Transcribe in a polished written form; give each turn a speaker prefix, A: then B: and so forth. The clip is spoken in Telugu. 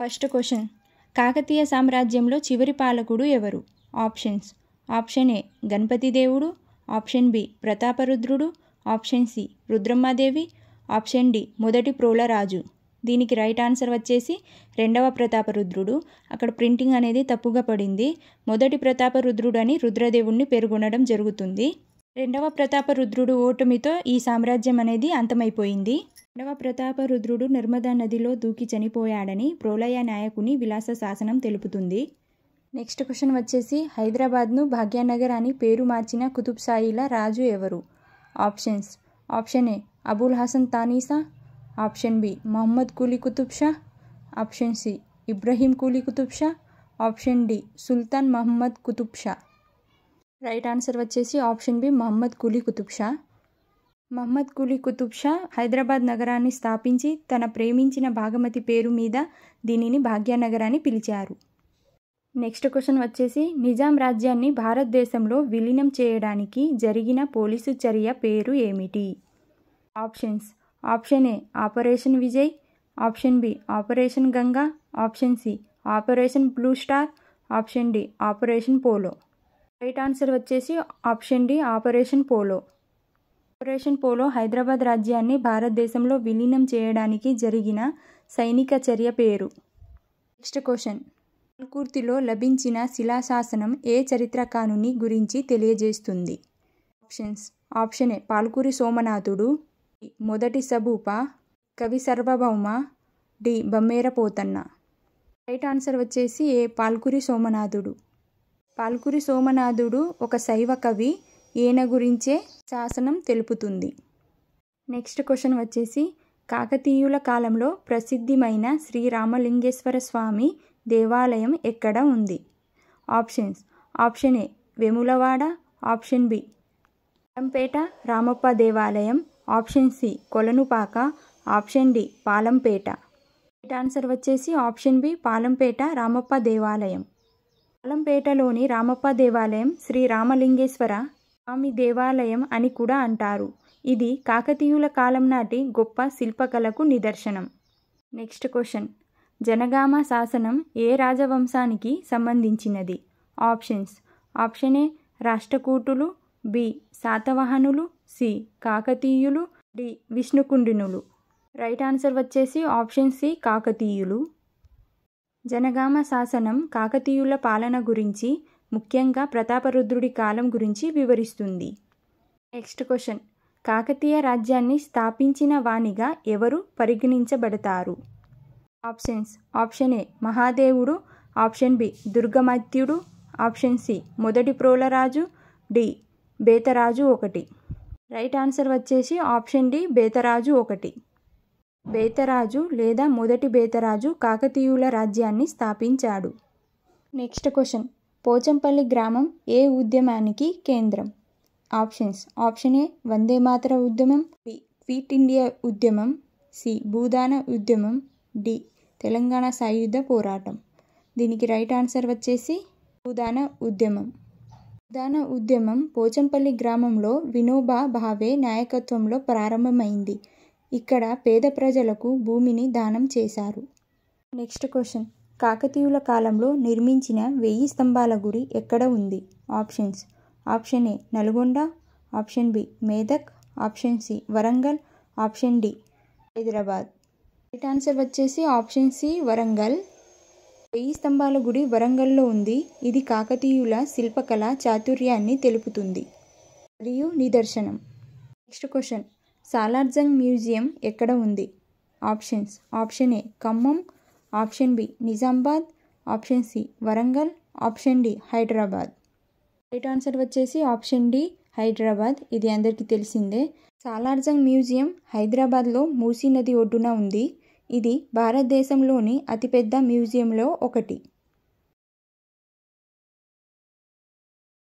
A: ఫస్ట్ క్వశ్చన్, కాకతీయ సామ్రాజ్యంలో చివరి పాలకుడు ఎవరు? ఆప్షన్స్: ఆప్షన్ ఏ గణపతి దేవుడు, ఆప్షన్ బి ప్రతాపరుద్రుడు, option C Rudramadevi, option D మొదటి ప్రోలరాజు. దీనికి రైట్ ఆన్సర్ వచ్చేసి రెండవ ప్రతాపరుద్రుడు. అక్కడ ప్రింటింగ్ అనేది తప్పుగా పడింది. మొదటి ప్రతాపరుద్రుడు అని రుద్రదేవుణ్ణి పేర్కొనడం జరుగుతుంది. రెండవ ప్రతాపరుద్రుడు ఓటమితో ఈ సామ్రాజ్యం అనేది అంతమైపోయింది. రెండవ ప్రతాపరుద్రుడు నర్మదా నదిలో దూకి చనిపోయాడని ప్రోలయ నాయకుని విలాస శాసనం తెలుపుతుంది. నెక్స్ట్ క్వశ్చన్ వచ్చేసి, హైదరాబాద్ను భాగ్యనగర్ అని పేరు మార్చిన కుతుబ్షాహీల రాజు ఎవరు? Options: option A Abul Hasan Tanisha, option B Mohammed Quli Qutb Shah, option C Ibrahim Quli Qutb Shah, option D Sultan Mahammad Qutb Shah. Right answer వచ్చేసి ఆప్షన్ బి మొహమ్మద్ కులీ కుతుబ్ షా. మహమ్మద్ కులీ కుతుబ్ షా హైదరాబాద్ నగరాన్ని స్థాపించి తన ప్రేమించిన భాగమతి పేరు మీద దీనిని భాగ్యనగర్ అని పిలిచారు. నెక్స్ట్ క్వశ్చన్ వచ్చేసి, నిజాం రాజ్యాన్ని భారతదేశంలో విలీనం చేయడానికి జరిగిన పోలీసు చర్య పేరు ఏమిటి? Options: option A operation Vijay, option B operation Ganga, option C operation blue star, option D operation polo. Right answer వచ్చేసి option D operation polo. Operation polo Hyderabad రాజ్యాన్ని భారతదేశంలో విలీనం చేయడానికి జరిగిన సైనిక చర్య పేరు. నెక్స్ట్ క్వశ్చన్, పాల్కుర్తిలో లభించిన శిలాశాసనం ఏ చరిత్రకారుని గురించి తెలియజేస్తుంది? ఆప్షన్స్: ఆప్షన్ ఏ పాల్కురి సోమనాథుడు, మొదటి సభూప, కవి సర్వభౌమ, డి బమ్మేర పోతన్న. రైట్ ఆన్సర్ వచ్చేసి ఏ పాల్కురి సోమనాథుడు. పాల్కురి సోమనాథుడు ఒక శైవ కవి. ఈయన గురించే శాసనం తెలుపుతుంది. నెక్స్ట్ క్వశ్చన్ వచ్చేసి, కాకతీయుల కాలంలో ప్రసిద్ధమైన శ్రీరామలింగేశ్వర స్వామి దేవాలయం ఎక్కడ ఉంది? Options: option A Vemulawada, option B Palampet Ramappa దేవాలయం, option C Kolanupaka, option D Palampet. Right answer వచ్చేసి ఆప్షన్ బి పాలంపేట రామప్ప దేవాలయం. పాలంపేటలోని రామప్ప దేవాలయం శ్రీ రామలింగేశ్వర స్వామి దేవాలయం అని కూడా అంటారు. ఇది కాకతీయుల కాలం నాటి గొప్ప శిల్పకళకు నిదర్శనం. నెక్స్ట్ క్వశ్చన్, జనగామ శాసనం ఏ రాజవంశానికి సంబంధించినది? ఆప్షన్స్: ఆప్షన్ ఏ రాష్ట్రకూటులు, బి శాతవాహనులు, సి కాకతీయులు, డి విష్ణుకుండినులు. రైట్ ఆన్సర్ వచ్చేసి ఆప్షన్ సి కాకతీయులు. జనగామ శాసనం కాకతీయుల పాలన గురించి, ముఖ్యంగా ప్రతాపరుద్రుడి కాలం గురించి వివరిస్తుంది. నెక్స్ట్ క్వశ్చన్, కాకతీయ రాజ్యాన్ని స్థాపించిన వానిగా ఎవరు పరిగణించబడతారు? ఆప్షన్స్: ఆప్షన్ ఏ మహాదేవుడు, ఆప్షన్ బి దుర్గమత్యుడు, ఆప్షన్ సి మొదటి ప్రోలరాజు, డి బేతరాజు ఒకటి. రైట్ ఆన్సర్ వచ్చేసి ఆప్షన్ డి బేతరాజు ఒకటి. బేతరాజు లేదా మొదటి బేతరాజు కాకతీయుల రాజ్యాన్ని స్థాపించాడు. నెక్స్ట్ క్వశ్చన్, పోచంపల్లి గ్రామం ఏ ఉద్యమానికి కేంద్రం? ఆప్షన్స్: ఆప్షన్ ఏ వందే మాతర ఉద్యమం, బి క్విట్ ఇండియా ఉద్యమం, సి భూదాన ఉద్యమం, డి తెలంగాణ సాయుధ పోరాటం. దీనికి రైట్ ఆన్సర్ వచ్చేసి భూదాన ఉద్యమం. భూదాన ఉద్యమం పోచంపల్లి గ్రామంలో వినోబా భావే నాయకత్వంలో ప్రారంభమైంది. ఇక్కడ పేద ప్రజలకు భూమిని దానం చేశారు. నెక్స్ట్ క్వశ్చన్, కాకతీయుల కాలంలో నిర్మించిన 1000 స్తంభాల గుడి ఎక్కడ ఉంది? Options: option A Nalgonda, option B Medak, option C Warangal, option D Hyderabad. Right answer వచ్చేసి ఆప్షన్ సి వరంగల్. 1000 స్తంభాల గుడి వరంగల్లో ఉంది. ఇది కాకతీయుల శిల్పకళ చాతుర్యాన్ని తెలుపుతుంది మరియు నిదర్శనం. నెక్స్ట్ క్వశ్చన్, సాలార్జంగ్ మ్యూజియం ఎక్కడ ఉంది? Options: option A Khammam, option B Nizamabad, option C Warangal, option D Hyderabad. Right answer వచ్చేసి ఆప్షన్ డి హైదరాబాద్. ఇది అందరికీ తెలిసిందే. సాలార్జంగ్ మ్యూజియం హైదరాబాద్లో మూసీ నది ఒడ్డున ఉంది. ఇది భారతదేశంలోని అతిపెద్ద మ్యూజియంలో ఒకటి.